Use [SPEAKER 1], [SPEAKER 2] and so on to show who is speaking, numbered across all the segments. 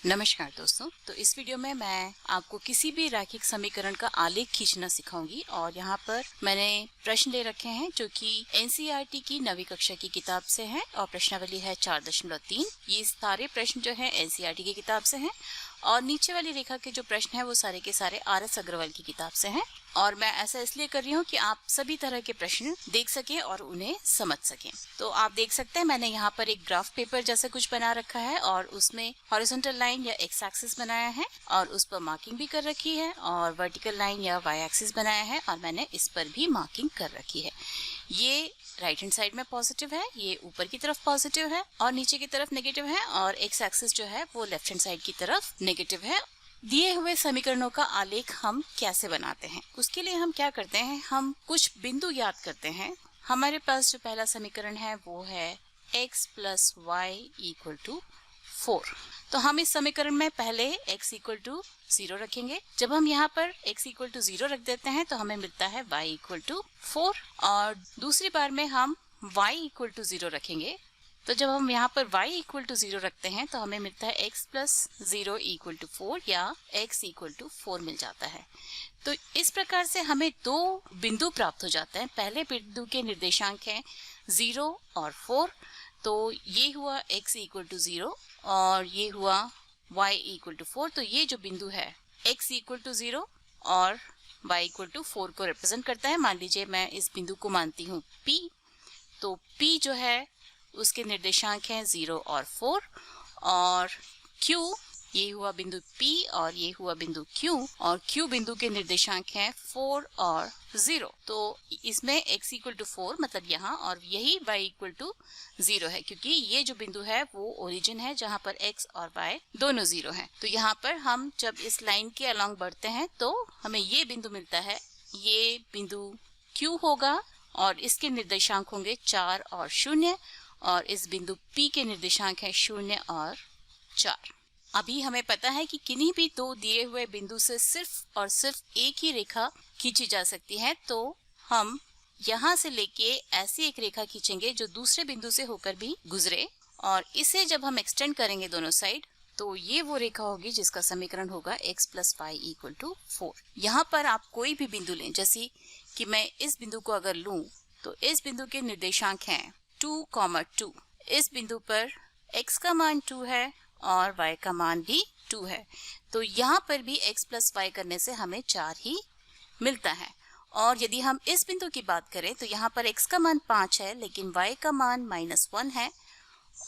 [SPEAKER 1] नमस्कार दोस्तों। तो इस वीडियो में मैं आपको किसी भी रैखिक समीकरण का आलेख खींचना सिखाऊंगी और यहाँ पर मैंने प्रश्न ले रखे हैं जो कि एनसीईआरटी की 9वीं कक्षा की किताब से हैं और प्रश्नावली है 4.3। ये सारे प्रश्न जो है एनसीईआरटी की किताब से हैं और नीचे वाली रेखा के जो प्रश्न है वो सारे के सारे आर.एस. अग्रवाल की किताब से हैं। और मैं ऐसा इसलिए कर रही हूँ कि आप सभी तरह के प्रश्न देख सकें और उन्हें समझ सकें। तो आप देख सकते हैं मैंने यहाँ पर एक ग्राफ पेपर जैसा कुछ बना रखा है और उसमें हॉरिजॉन्टल लाइन या एक्स एक्सिस बनाया है और उस पर मार्किंग भी कर रखी है और वर्टिकल लाइन या वाई एक्सिस बनाया है और मैंने इस पर भी मार्किंग कर रखी है। ये राइट हैंड साइड में पॉजिटिव है, ये ऊपर की तरफ पॉजिटिव है और नीचे की तरफ नेगेटिव है और एक्स एक्सिस जो है वो लेफ्ट हैंड साइड की तरफ नेगेटिव है। दिए हुए समीकरणों का आलेख हम कैसे बनाते हैं, उसके लिए हम क्या करते हैं, हम कुछ बिंदु याद करते हैं। हमारे पास जो पहला समीकरण है वो है x plus y equal to 4। तो हम इस समीकरण में पहले x इक्वल टू 0 रखेंगे। जब हम यहाँ पर x इक्वल टू 0 रख देते हैं तो हमें मिलता है y इक्वल टू 4 और दूसरी बार में हम y इक्वल टू 0 रखेंगे। तो जब हम यहाँ पर y इक्वल टू 0 रखते हैं तो हमें मिलता है x प्लस 0 इक्वल टू 4 या x इक्वल टू 4 मिल जाता है। तो इस प्रकार से हमें दो बिंदु प्राप्त हो जाते हैं। पहले बिंदु के निर्देशांक हैं 0 और 4। तो ये हुआ x इक्वल टू 0 और ये हुआ y इक्वल टू 4। तो ये जो बिंदु है x इक्वल टू 0 और y इक्वल टू 4 को रिप्रेजेंट करता है। मान लीजिए मैं इस बिंदु को मानती हूँ P। तो P जो है उसके निर्देशांक हैं 0 और 4 और Q, ये हुआ बिंदु P और ये हुआ बिंदु Q और Q बिंदु के निर्देशांक हैं 4 और 0। तो इसमें x इक्वल टू 4 मतलब यहाँ और यही y इक्वल टू 0 है क्योंकि ये जो बिंदु है वो ओरिजिन है जहाँ पर x और y दोनों 0 हैं। तो यहाँ पर हम जब इस लाइन के अलोंग बढ़ते हैं तो हमें ये बिंदु मिलता है, ये बिंदु Q होगा और इसके निर्देशांक होंगे 4 और 0 और इस बिंदु P के निर्देशांक है 0 और 4। अभी हमें पता है कि किन्हीं भी दो दिए हुए बिंदु से सिर्फ और सिर्फ एक ही रेखा खींची जा सकती है। तो हम यहाँ से लेके ऐसी एक रेखा खींचेंगे जो दूसरे बिंदु से होकर भी गुजरे और इसे जब हम एक्सटेंड करेंगे दोनों साइड तो ये वो रेखा होगी जिसका समीकरण होगा x plus y equal to 4। यहाँ पर आप कोई भी बिंदु लें, जैसे कि मैं इस बिंदु को अगर लूं तो इस बिंदु के निर्देशांक हैं 2, 2। इस बिंदु पर x का मान 2 है और y का मान भी 2 है। तो यहाँ पर भी x प्लस वाई करने से हमें 4 ही मिलता है। और यदि हम इस बिंदु की बात करें तो यहाँ पर x का मान 5 है लेकिन y का मान -1 है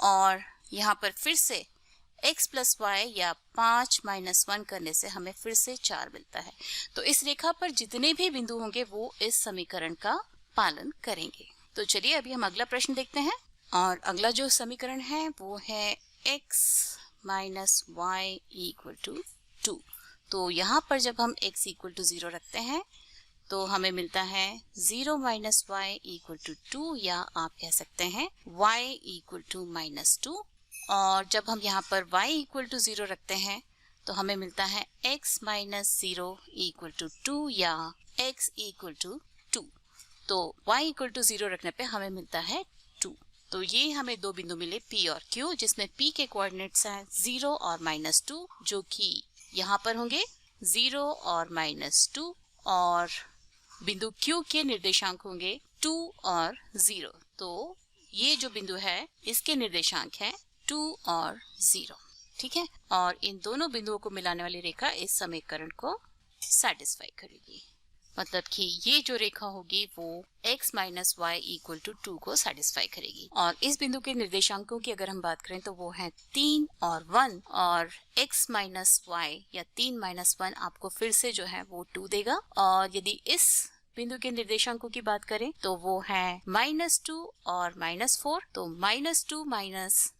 [SPEAKER 1] और यहाँ पर फिर से x प्लस वाई या 5 -1 करने से हमें फिर से 4 मिलता है। तो इस रेखा पर जितने भी बिंदु होंगे वो इस समीकरण का पालन करेंगे। तो चलिए अभी हम अगला प्रश्न देखते हैं और अगला जो समीकरण है वो है x minus y equal to 2। तो यहाँ पर जब हम x इक्वल टू 0 रखते हैं तो हमें मिलता है 0 माइनस वाई इक्वल टू 2 या आप कह सकते हैं y इक्वल टू -2। और जब हम यहाँ पर y इक्वल टू 0 रखते हैं तो हमें मिलता है x माइनस 0 इक्वल टू 2 या x इक्वल टू 2। तो y इक्वल टू 0 रखने पे हमें मिलता है 2। तो ये हमें दो बिंदु मिले P और Q जिसमें P के कोऑर्डिनेट्स हैं 0 और -2 जो कि यहाँ पर होंगे 0 और -2 और बिंदु Q के निर्देशांक होंगे 2 और 0। तो ये जो बिंदु है इसके निर्देशांक हैं 2 और 0। ठीक है, और इन दोनों बिंदुओं को मिलाने वाली रेखा इस समीकरण को सेटिस्फाई करेगी। मतलब कि ये जो रेखा होगी वो x minus y equal to 2 को सेटिस्फाई करेगी। और इस बिंदु के निर्देशांकों की अगर हम बात करें तो वो है 3 और 1 और x माइनस वाई या 3 माइनस 1 आपको फिर से जो है वो 2 देगा। और यदि इस बिंदु के निर्देशांकों की बात करें तो वो है -2 और -4। तो -2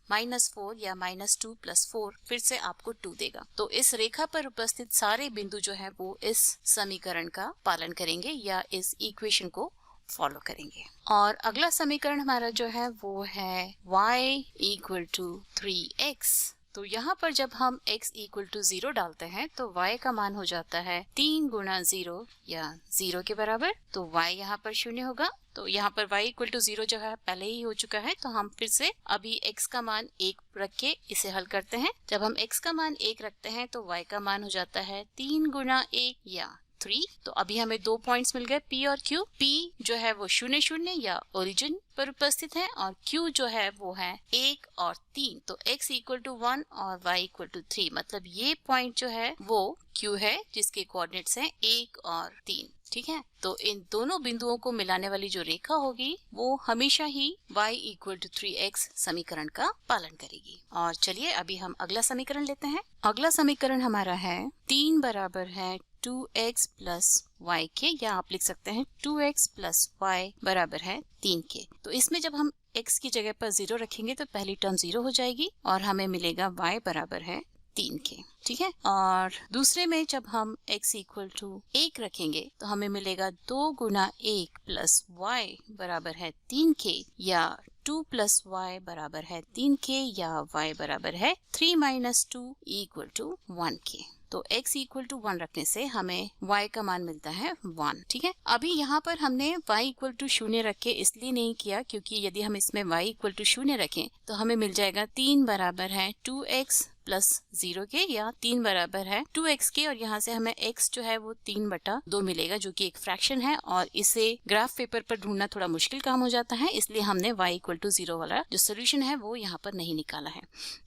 [SPEAKER 1] -4 या -2 + 4 फिर से आपको 2 देगा। तो इस रेखा पर उपस्थित सारे बिंदु जो है वो इस समीकरण का पालन करेंगे या इस इक्वेशन को फॉलो करेंगे। और अगला समीकरण हमारा जो है वो है y इक्वल टू 3x। तो यहाँ पर जब हम x इक्वल टू 0 डालते हैं तो y का मान हो जाता है 3 गुना 0 या 0 के बराबर। तो y यहाँ पर 0 होगा। तो यहाँ पर y इक्वल टू 0 जो है पहले ही हो चुका है, तो हम फिर से अभी x का मान 1 रख के इसे हल करते हैं। जब हम x का मान 1 रखते हैं तो y का मान हो जाता है 3 गुना 1 या 3। तो अभी हमें 2 पॉइंट्स मिल गए P और Q। P जो है वो 0 0 या ओरिजिन पर उपस्थित है और Q जो है वो है 1 और 3। तो x इक्वल टू 1 और y इक्वल टू 3, मतलब ये पॉइंट जो है वो Q है जिसके कोऑर्डिनेट्स हैं 1 और 3। ठीक है, तो इन दोनों बिंदुओं को मिलाने वाली जो रेखा होगी वो हमेशा ही y इक्वल टू 3x समीकरण का पालन करेगी। और चलिए अभी हम अगला समीकरण लेते हैं। अगला समीकरण हमारा है 3 बराबर है 2x प्लस y के, या आप लिख सकते हैं 2x प्लस y बराबर है 3 के। तो इसमें जब हम x की जगह पर 0 रखेंगे तो पहली टर्म 0 हो जाएगी और हमें मिलेगा y बराबर है 3 के। ठीक है, और दूसरे में जब हम x इक्वल टू 1 रखेंगे तो हमें मिलेगा 2 गुना 1 प्लस y बराबर है 3 के, या 2 प्लस y बराबर है 3 के, या y बराबर है 3 माइनस 2 इक्वल टू 1 के। तो x इक्वल टू 1 रखने से हमें y का मान मिलता है 1। ठीक है, अभी यहाँ पर हमने y इक्वल टू 0 रख के इसलिए नहीं किया क्योंकि यदि हम इसमें y इक्वल टू 0 रखें तो हमें मिल जाएगा 3 बराबर है 2x प्लस 0 के, या 3 बराबर है 2x के, और यहाँ से हमें x जो है वो 3/2 मिलेगा जो कि एक फ्रैक्शन है और इसे ग्राफ पेपर पर ढूंढना थोड़ा मुश्किल काम हो जाता है, इसलिए हमने y इक्वल टू 0 वाला जो सोल्यूशन है वो यहाँ पर नहीं निकाला है।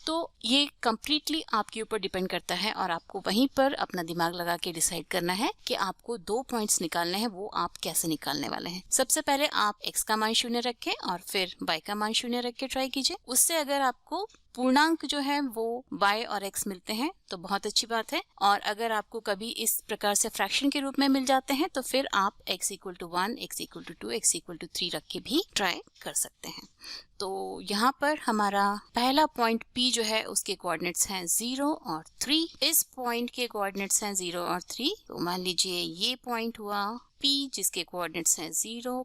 [SPEAKER 1] तो ये कम्प्लीटली आपके ऊपर डिपेंड करता है और आपको वहीं पर अपना दिमाग लगा के डिसाइड करना है कि आपको 2 पॉइंट्स निकालने हैं, वो आप कैसे निकालने वाले हैं। सबसे पहले आप x का मान 0 रखें और फिर y का मान 0 रख के ट्राई कीजिए। उससे अगर आपको पूर्णांक जो है वो y और x मिलते हैं तो बहुत अच्छी बात है, और अगर आपको कभी इस प्रकार से फ्रैक्शन के रूप में मिल जाते हैं तो फिर आप x equal to 1, x equal to 2, x equal to 3 रख के भी ट्राई कर सकते हैं। तो यहाँ पर हमारा पहला पॉइंट P जो है उसके कोऑर्डिनेट्स हैं 0 और 3। इस पॉइंट के कोऑर्डिनेट्स हैं 0 और 3। तो मान लीजिए ये पॉइंट हुआ P जिसके कोऑर्डिनेट्स हैं 0,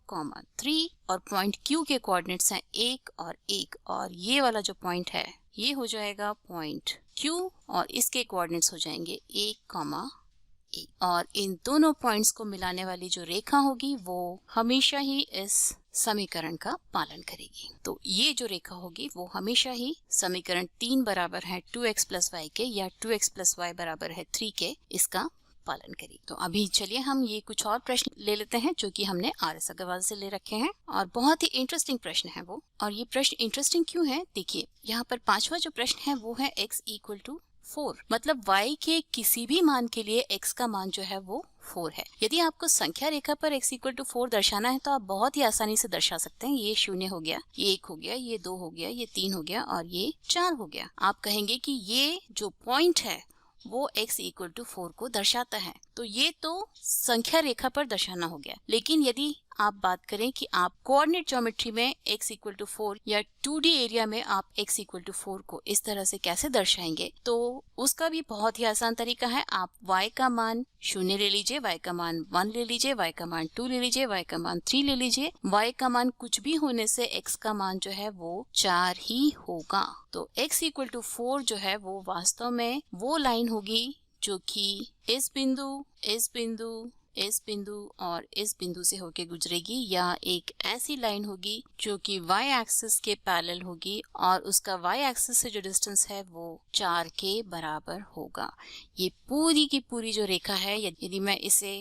[SPEAKER 1] 3, और पॉइंट Q के कोऑर्डिनेट्स हैं 1 और 1, और ये वाला जो पॉइंट है ये हो जाएगा पॉइंट Q और इसके कोऑर्डिनेट्स हो जाएंगे 1, 1, और इन दोनों पॉइंट्स को मिलाने वाली जो रेखा होगी वो हमेशा ही इस समीकरण का पालन करेगी। तो ये जो रेखा होगी वो हमेशा ही समीकरण 3 बराबर है 2x प्लस y के, या 2x प्लस y बराबर है 3 के, इसका पालन करेगी। तो अभी चलिए हम ये कुछ और प्रश्न ले लेते हैं जो कि हमने RS अग्रवाल से ले रखे हैं, और बहुत ही इंटरेस्टिंग प्रश्न है वो। और ये प्रश्न इंटरेस्टिंग क्यों है, देखिए यहाँ पर 5वां जो प्रश्न है वो है x इक्वल टू 4, मतलब y के किसी भी मान के लिए x का मान जो है वो 4 है। यदि आपको संख्या रेखा पर x इक्वल टू 4 दर्शाना है तो आप बहुत ही आसानी से दर्शा सकते हैं। ये 0 हो गया, ये 1 हो गया, ये 2 हो गया, ये 3 हो गया और ये 4 हो गया। आप कहेंगे कि ये जो पॉइंट है वो x इक्वल टू 4 को दर्शाता है, तो ये तो संख्या रेखा पर दर्शाना हो गया। लेकिन यदि आप बात करें कि आप कोऑर्डिनेट ज्योमेट्री में x इक्वल टू 4 या 2D एरिया में आप x इक्वल टू 4 को इस तरह से कैसे दर्शाएंगे, तो उसका भी बहुत ही आसान तरीका है। आप y का मान 0 ले लीजिए, y का मान 1 ले लीजिए, y का मान 2 ले लीजिए, y का मान 3 ले लीजिए। y का मान कुछ भी होने से x का मान जो है वो 4 ही होगा। तो x इक्वल टू 4 जो है वो वास्तव में वो लाइन होगी जो कि इस बिंदु, इस बिंदु, इस बिंदु और इस बिंदु से होके गुजरेगी, या एक ऐसी लाइन होगी जो कि y एक्सिस के पैरेलल होगी और उसका y एक्सिस से जो डिस्टेंस है वो 4 के बराबर होगा। ये पूरी की पूरी जो रेखा है, यदि मैं इसे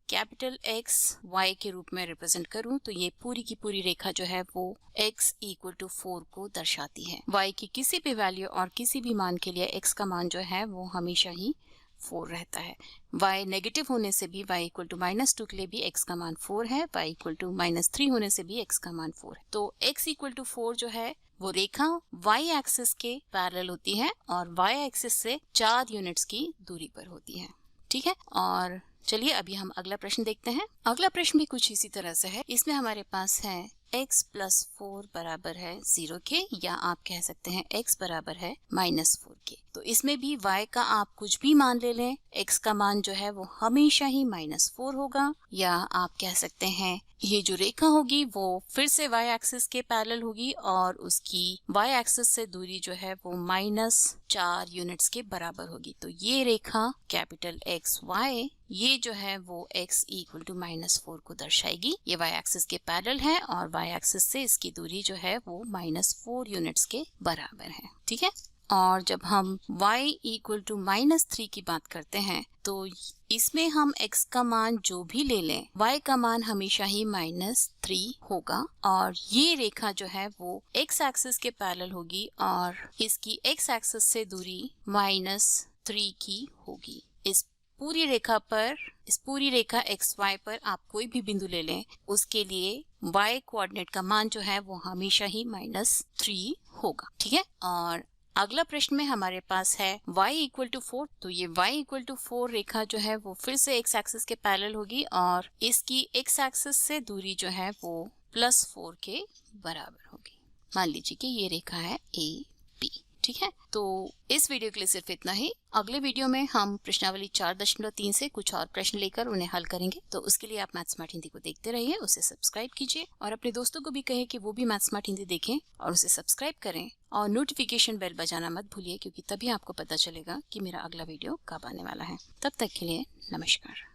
[SPEAKER 1] कैपिटल X Y के रूप में रिप्रेजेंट करूं तो ये पूरी की पूरी रेखा जो है वो x इक्वल टू 4 को दर्शाती है। y की किसी भी वैल्यू और किसी भी मान के लिए x का मान जो है वो हमेशा ही 4 रहता है। y नेगेटिव होने से भी y इक्वल टू -2 के लिए भी x का मान 4 है, y इक्वल टू -3 होने से भी x का मान 4 है। तो x इक्वल टू 4 जो है वो रेखा y एक्सिस के पैरेलल होती है और y एक्सिस से 4 यूनिट्स की दूरी पर होती है। ठीक है, और चलिए अभी हम अगला प्रश्न देखते हैं। अगला प्रश्न भी कुछ इसी तरह से है। इसमें हमारे पास है x प्लस 4 बराबर है 0 के, या आप कह सकते हैं x बराबर है -4 के। तो इसमें भी y का आप कुछ भी मान ले लें, x का मान जो है वो हमेशा ही -4 होगा, या आप कह सकते हैं ये जो रेखा होगी वो फिर से y एक्सिस के पैरेलल होगी और उसकी y एक्सिस से दूरी जो है वो -4 यूनिट्स के बराबर होगी। तो ये रेखा कैपिटल एक्स वाई ये जो है वो x इक्वल टू -4 को दर्शाएगी। ये y एक्सिस के पैरेलल है और y एक्सिस से इसकी दूरी जो है वो -4 यूनिट्स के बराबर है। ठीक है। और जब हम y इक्वल टू -3 की बात करते हैं तो इसमें हम x का मान जो भी ले लें y का मान हमेशा ही -3 होगा और ये रेखा जो है वो x एक्सिस के पैरेलल होगी और इसकी x एक्सिस से दूरी -3 की होगी। इस पूरी रेखा XY पर आप कोई भी बिंदु ले लें उसके लिए y कोऑर्डिनेट का मान जो है वो हमेशा ही -3 होगा। ठीक है। और अगला प्रश्न में हमारे पास है y इक्वल टू 4। तो ये y इक्वल टू 4 रेखा जो है वो फिर से x एक्सिस के पैरेलल होगी और इसकी x एक्सिस से दूरी जो है वो +4 के बराबर होगी। मान लीजिए कि ये रेखा है AB। ठीक है। तो इस वीडियो के लिए सिर्फ इतना ही। अगले वीडियो में हम प्रश्नावली 4.3 से कुछ और प्रश्न लेकर उन्हें हल करेंगे। तो उसके लिए आप मैथ स्मार्ट हिंदी को देखते रहिए, उसे सब्सक्राइब कीजिए और अपने दोस्तों को भी कहें कि वो भी मैथ स्मार्ट हिंदी देखें और उसे सब्सक्राइब करें और नोटिफिकेशन बेल बजाना मत भूलिए, क्योंकि तभी आपको पता चलेगा कि मेरा अगला वीडियो कब आने वाला है। तब तक के लिए नमस्कार।